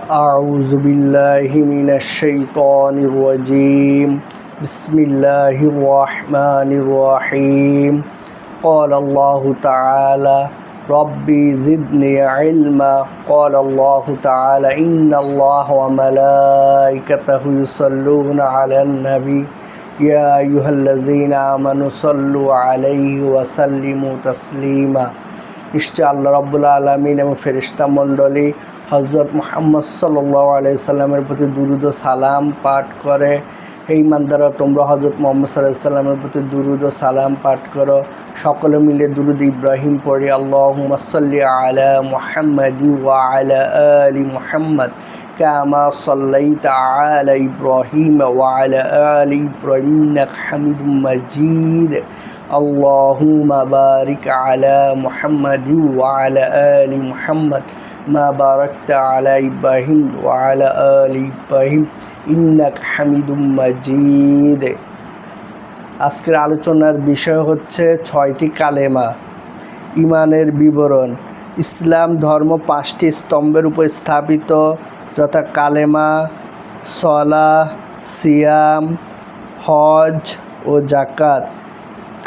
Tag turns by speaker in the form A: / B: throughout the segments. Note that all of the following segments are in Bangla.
A: أعوذ بالله من الشيطان الرجيم بسم الله الرحمن الرحيم قال الله تعالى ربي زدني علما قال الله تعالى إن الله وملائكته يصلون على النبي يا أيها الذين آمنوا صلوا عليه وسلموا تسليما নিশ্চয় আল্লাহ রাব্বুল আলামিন এবং ফেরেশতা মণ্ডলী হযরত মুহাম্মদ সাল্লাল্লাহু আলাইহি সাল্লামের প্রতি দুরূদ ও সালাম পাঠ করে। হে ঈমানদাররা, তোমরা হযরত মুহাম্মদ সাল্লাল্লাহু আলাইহি সাল্লামের প্রতি দুরূদ ও সালাম পাঠ করো। সকলে মিলে দুরূদ ইব্রাহিম পড়ি। আল্লাহুম্মা সাল্লি আলা মুহাম্মাদি ওয়া আলা আলি মুহাম্মাদ কামা সাল্লাইতা আলা ইব্রাহিম ওয়া আলা আলি ইব্রাহিম ইন্নাকা হামিদুম মাজিদ। আল্লাহুম্মা বারিক আলা মুহাম্মাদি ওয়া আলা আলি মুহাম্মাদ মা বারাকতা আলা ইব্রাহিম ওয়া আলা আলি ইব্রাহিম ইন্নাকা হামিদুম মাজিদ। আজকের আলোচনার বিষয় হচ্ছে 6টি কালেমা। ইমানের বিবরণ। ইসলাম ধর্ম 5টি স্তম্ভের উপর স্থাপিত, যথা কালেমা, সালাহ, সিয়াম, হজ ও জাকাত।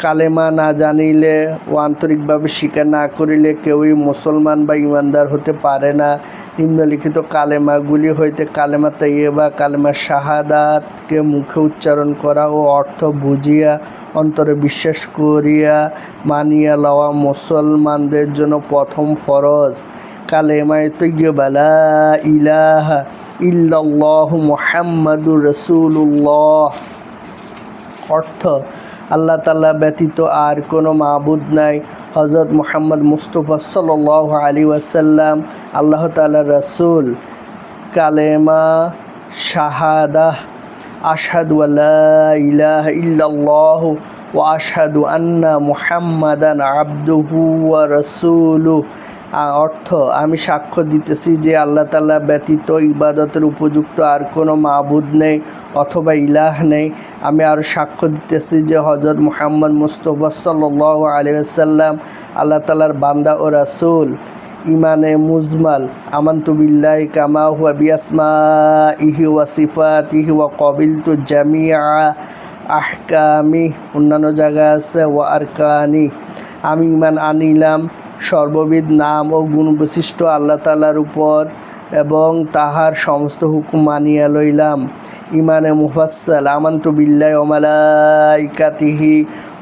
A: কালেমা না জানিলে ও আন্তরিকভাবে স্বীকার না করিলে কেউই মুসলমান বা ইমানদার হতে পারে না। নিম্নলিখিত কালেমাগুলি হইতে কালেমা তাইয়্যিবা, কালেমা শাহাদাতকে মুখে উচ্চারণ করা ও অর্থ বুঝিয়া অন্তরে বিশ্বাস করিয়া মানিয়া লওয়া মুসলমানদের জন্য প্রথম ফরজ। কালেমায়ে তাইয়্যিবা লা ইলাহা ইল্লাল্লাহু মুহাম্মাদুর রাসূলুল্লাহ। অর্থ: আল্লাহ তাআলা ব্যতীত আর কোনো মাবুদ নাই। হযরত মুহাম্মদ মুস্তাফা সাল্লাল্লাহু আলাইহি ওয়াসাল্লাম আল্লাহ তাআলার রাসূল। কালেমা শাহাদাহ: আশহাদু আল্লা ইলাহা ইল্লাল্লাহু ওয়া আশহাদু আন্না মুহাম্মাদান আবদুহু ওয়া রাসূলুহু। অর্থ: আমি সাক্ষ্য দিতেছি যে আল্লাহ তাআলা ব্যতীত ইবাদতের উপযুক্ত আর কোনো মাবুদ নেই অথবা ইলাহ নেই। আমি আরও সাক্ষ্য দিতেছি যে হযরত মুহাম্মদ মুস্তাফা সাল্লাল্লাহু আলাইহি ওয়াসাল্লাম আল্লাহ তাআলার বান্দা ও রাসূল। ইমানে মুজমাল: আমানতু বিল্লাহি কামা হুয়া বিআসমাইহি ওয়া সিফাতিহি ওয়া ক্বাবিলতু জামিআ আহকামি। অন্যান্য জায়গায় আছে ওয়া আরকানি। আমি ঈমান আনিলাম সর্ববিধ নাম ও গুণ বিশিষ্ট আল্লাহ তাআলার উপর এবং তাহার সমস্ত হুকুম মানিয়া লইলাম। ইমানে মুফাসসাল: আমানতু বিল্লাহি ওয়া মালাইকাতিহি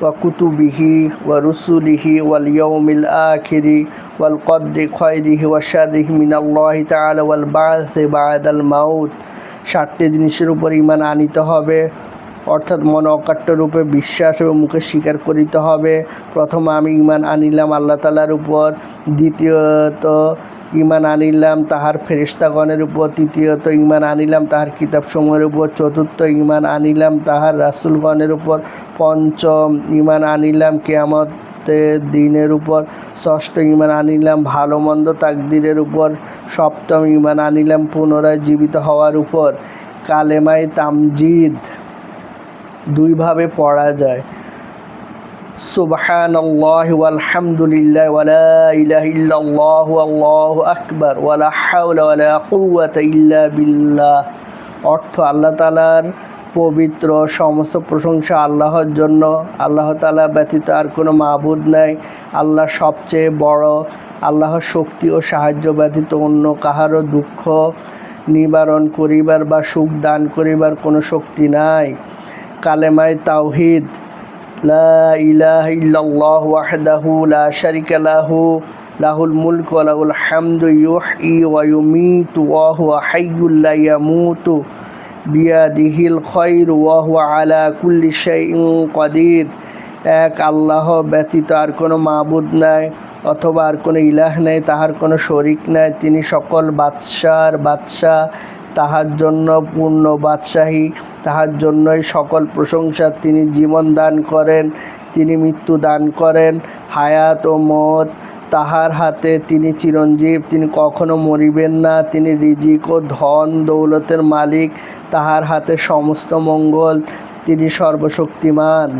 A: ওয়া কুতুবিহি ওয়া রুসুলিহি ওয়াল ইয়াউমিল আখিরি ওয়াল কদরি খায়রিহি ওয়া শাররিহি মিনাল্লাহি তাআলা ওয়াল বা'থি বা'দাল মাউত। 7টি জিনিসের উপর ঈমান আনিতে হবে, অর্থাৎ মনে অকাট্য রূপে বিশ্বাস এবং মুখে স্বীকার করিতে হবে। প্রথম আমি ঈমান আনিলাম আল্লাহ তাআলার উপর, দ্বিতীয়ত ঈমান আনিলাম তাহার ফেরেশতাগণের উপর, তৃতীয়ত ঈমান আনিলাম তাহার কিতাবসমূহের উপর, চতুর্থ ঈমান আনিলাম তাহার রাসূলগণের উপর, পঞ্চম ঈমান আনিলাম কিয়ামতের দিনের উপর, ষষ্ঠ ঈমান আনিলাম ভালো মন্দ তাকদীরের উপর, সপ্তম ঈমান আনিলাম পুনরায় জীবিত হওয়ার উপর। কালেমায়ে তামজিদ দুইভাবে পড়া যায়: সুবহানাল্লাহি ওয়াল হামদুলিল্লাহি ওয়া লা ইলাহা ইল্লাল্লাহু আল্লাহু আকবার ওয়া লা হাওলা ওয়া লা কুওয়াতা ইল্লা বিল্লাহ। অর্থ: আল্লাহ তাআলার পবিত্র সমস্ত প্রশংসা আল্লাহর জন্য। আল্লাহ তাআলা ব্যতীত আর কোনো মাবুদ নাই। আল্লাহ সবচেয়ে বড়। আল্লাহর শক্তি ও সাহায্য ব্যতীত অন্য কাহারও দুঃখ নিবারণ করিবার বা সুখ দান করিবার কোনো শক্তি নাই। কালেমায়ে তাওহীদ: লা ইলাহা ইল্লাল্লাহু ওয়াহদাহু লা শারীকা লাহু লাহুল মুলকু ওয়া লাহুল হামদু ইউহয়ী ওয়া ইউমীতু ওয়া হুয়া হাইয়্যুল লা ইয়ামুতু বিয়াদিহিল খায়রু ওয়া হুয়া আলা কুল্লি শাইইন কাদির। এক আল্লাহ ব্যতীত আর কোনো মাবুদ নাই অথবা আর কোনো ইলাহ নেই, তাহার কোনো শরীক নাই। তিনি সকল বাদশার বাদশাহ, তাহার জন্য পূর্ণ বাদশাহী, তাহার জন্যই সকল প্রশংসা। তিনি জীবন দান করেন, তিনি মৃত্যু দান করেন, হায়াত ও মত তাহার হাতে। তিনি চিরঞ্জীব, তিনি কখনো মরিবেন না। তিনি রিজিক ও ধন দৌলতের মালিক, তাহার হাতে সমস্ত মঙ্গল। তিনি সর্বশক্তিমান।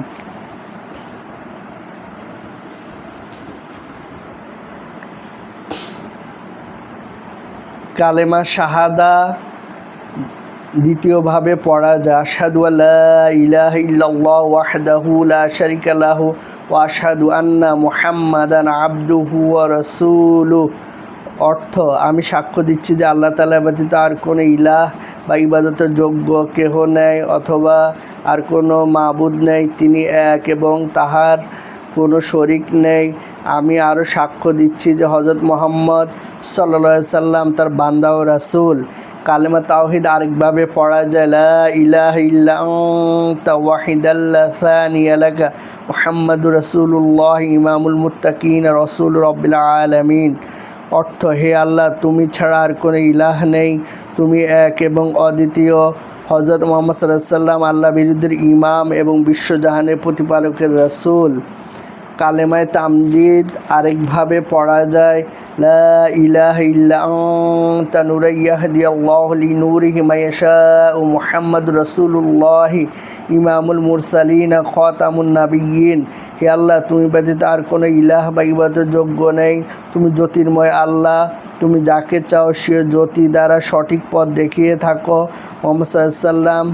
A: কালেমা শাহাদা দ্বিতীয়ভাবে পড়া যায়, আশহাদু আল্লা ইলাহা ইল্লাল্লাহু ওয়াহদাহু লা শারীকা লাহু ওয়া আশহাদু আন্না মুহাম্মাদান আবদুহু ওয়া রাসূলুহু। অর্থ, আমি সাক্ষ্য দিচ্ছি যে আল্লাহ তাআলা ব্যতীত আর কোনো ইলাহ বা ইবাদতের যোগ্য কেহ নেই অথবা আর কোনো মাবুদ নেই, তিনি এক এবং তাহার কোনো শরিক নেই। আমি আরও সাক্ষ্য দিচ্ছি যে হযরত মুহাম্মদ সাল্লাল্লাহু আলাইহি সাল্লাম তার বান্দা ও রাসূল। কালেমা তাওহীদ আরেকভাবে পড়া যায়, লা ইলাহা ইল্লা আনতা ওয়াহিদাল লা সানিয়া লাকা মুহাম্মাদুর রাসূলুল্লাহ ইমামুল মুত্তাকিন রাসূল রাব্বিল আলামিন। অর্থ, হে আল্লাহ, তুমি ছাড়া আর কোনো ইলাহ নেই, তুমি এক এবং অদ্বিতীয়। হযরত মুহাম্মদ সাল্লাল্লাহু আলাইহি সাল্লাম আল্লাহ বিরুদ্ধের ইমাম এবং বিশ্বজাহানের প্রতিপালকের রাসূল। কালেমায়ে তামজিদ আরেকভাবে পড়া যায়, লা ইলাহা ইল্লা আনতা নূরান ইয়াহদিয়াল্লাহু লিনূরিহি মান ইয়াশাউ মুহাম্মাদুর রাসূলুল্লাহ ইমামুল মুরসালিন খাতামুন নাবিয়্যিন। হে আল্লাহ, তুমি ব্যতীত আর কোনো ইলাহ বা ইবাদতের যোগ্য নেই, তুমি জ্যোতির্ময় আল্লাহ, তুমি যাকে চাও সে জ্যোতি দ্বারা সঠিক পথ দেখিয়ে থাকো। মুহাম্মদ সাল্লাল্লাহু আলাইহি সাল্লাম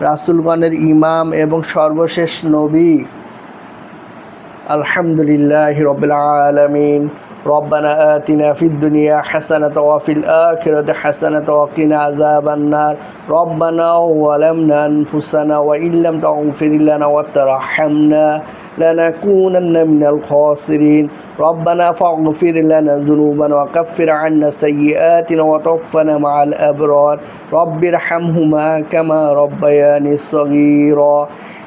A: রাসূলগণের ইমাম এবং সর্বশেষ নবী। আলহামদুলিল্লাহি রাব্বিল আলামিন। রব্বানা আতিনা ফিদ দুনিয়া হাসানাতাও ওয়া ফিল আখিরাতি হাসানাতাও ওয়া কিনা আযাবান নার। রব্বানা যালামনা আনফুসানা ওয়া ইল্লাম তাগফির লানা ওয়া তারহামনা লানাকুনান্না মিনাল খাসিরিন। রব্বানা ফাগফির লানা যুনুবানা ওয়া কাফির আন্না সাইয়্যাতিনা ওয়া তাওফানা মাআল আবরার। রব্বিরহামহুমা কামা রাব্বায়ানি সগীরা।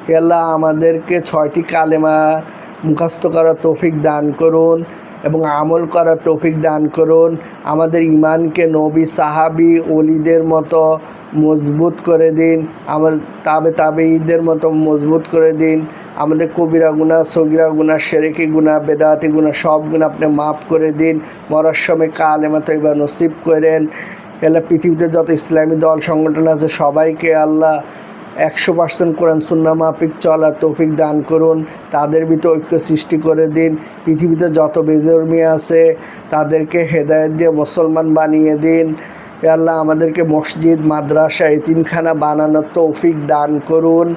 A: হে আল্লাহ, আমাদেরকে 6টি কালেমা মুখস্থ করার তৌফিক দান করুন এবং আমল করার তৌফিক দান করুন। আমাদের ঈমানকে নবী, সাহাবী, ওলিদের মতো মজবুত করে দিন, আমার তাবেঈদের মতো মজবুত করে দিন। আমাদের কবিরা গুনাহ, সগীরা গুনাহ, শিরকি গুনাহ, বেদাতি গুনাহ সব গুনাহ আপনি মাফ করে দিন। মরার সময় কালেমা তয়্যিবা নসিব করেন। আল্লাহ, পৃথিবীতে যত ইসলামী দল সংগঠন আছে সবাইকে আল্লাহ 100% কোরআন সুন্নাহ মাফিক চলার তৌফিক দান করুন, তাদের ভিতরে ঐক্য সৃষ্টি করে দিন। পৃথিবীতে যত বেধর্মী আছে তাদেরকে হেদায়েত দিয়ে মুসলমান বানিয়ে দিন। হে আল্লাহ, আমাদেরকে মসজিদ, মাদ্রাসা, এতিমখানা বানানোর তৌফিক দান করুন।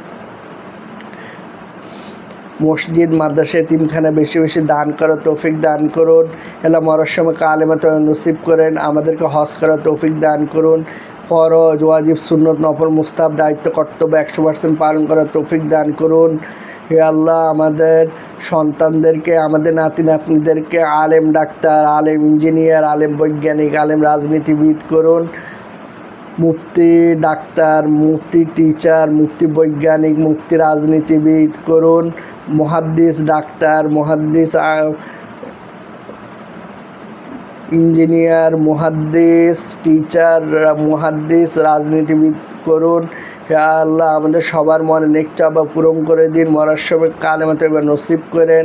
A: মসজিদ, মাদ্রাসা, এতিমখানা বেশি বেশি দান করার তৌফিক দান করুন। আল্লাহ, মরার সময় কালেমা তয়্যিবা নসিব করেন। আমাদেরকে হজ করার তৌফিক দান করুন। ফরজ, ওয়াজিব, সুন্নত, নফল, মুস্তাহাব, দায়িত্ব, কর্তব্য 100% পালন করার তৌফিক দান করুন। হে আল্লাহ, আমাদের সন্তানদেরকে, আমাদের নাতি নাতনিদেরকে আলেম ডাক্তার, আলেম ইঞ্জিনিয়ার, আলেম বৈজ্ঞানিক, আলেম রাজনীতিবিদ করুন। মুফতি ডাক্তার, মুফতি টিচার, মুফতি বৈজ্ঞানিক, মুফতি রাজনীতিবিদ করুন। মুহাদ্দিস ডাক্তার, মুহাদ্দিস ইঞ্জিনিয়ার, মুহাদ্দিস টিচার, মুহাদ্দিস রাজনীতিবিদ করুন। হে আল্লাহ, আমাদের সবার মনে নেক চাওয়া পূরণ করে দিন। মরার সময় কালেমা তয়্যিবা নসিব করেন।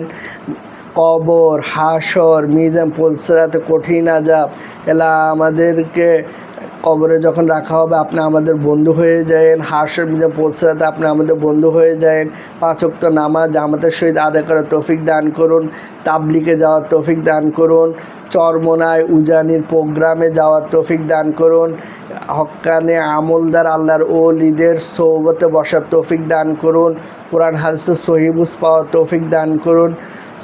A: কবর, হাসর, মিজান, পুলসিরাতে কঠিন আযাব, আল্লাহ আমাদেরকে কবরে যখন রাখা হবে আপনি আমাদের বন্ধু হয়ে যায়েন। হাসর, মিজান, পুলসিরাতে আপনি আমাদের বন্ধু হয়ে যায়েন। 5 ওয়াক্ত নামাজ জামাতের সহিত আদায় করার তৌফিক দান করুন। তাবলিগে যাওয়ার তৌফিক দান করুন। চরমোনায় উজানির প্রোগ্রামে যাওয়ার তৌফিক দান করুন। হক্কানে আমলদার আল্লাহর ওলিদের সোহবতে বসার তৌফিক দান করুন। কোরআন হাদিসের সহিহ বুঝ পাওয়ার তৌফিক দান করুন।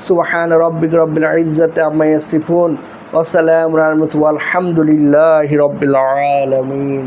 A: সুবহান রাব্বিকা রব্বিল ইজ্জাতি আম্মা ইয়াসিফুন ওয়া সালামুন আলাল মুরসালিন ওয়াল হামদুলিল্লাহি রাব্বিল আলামিন।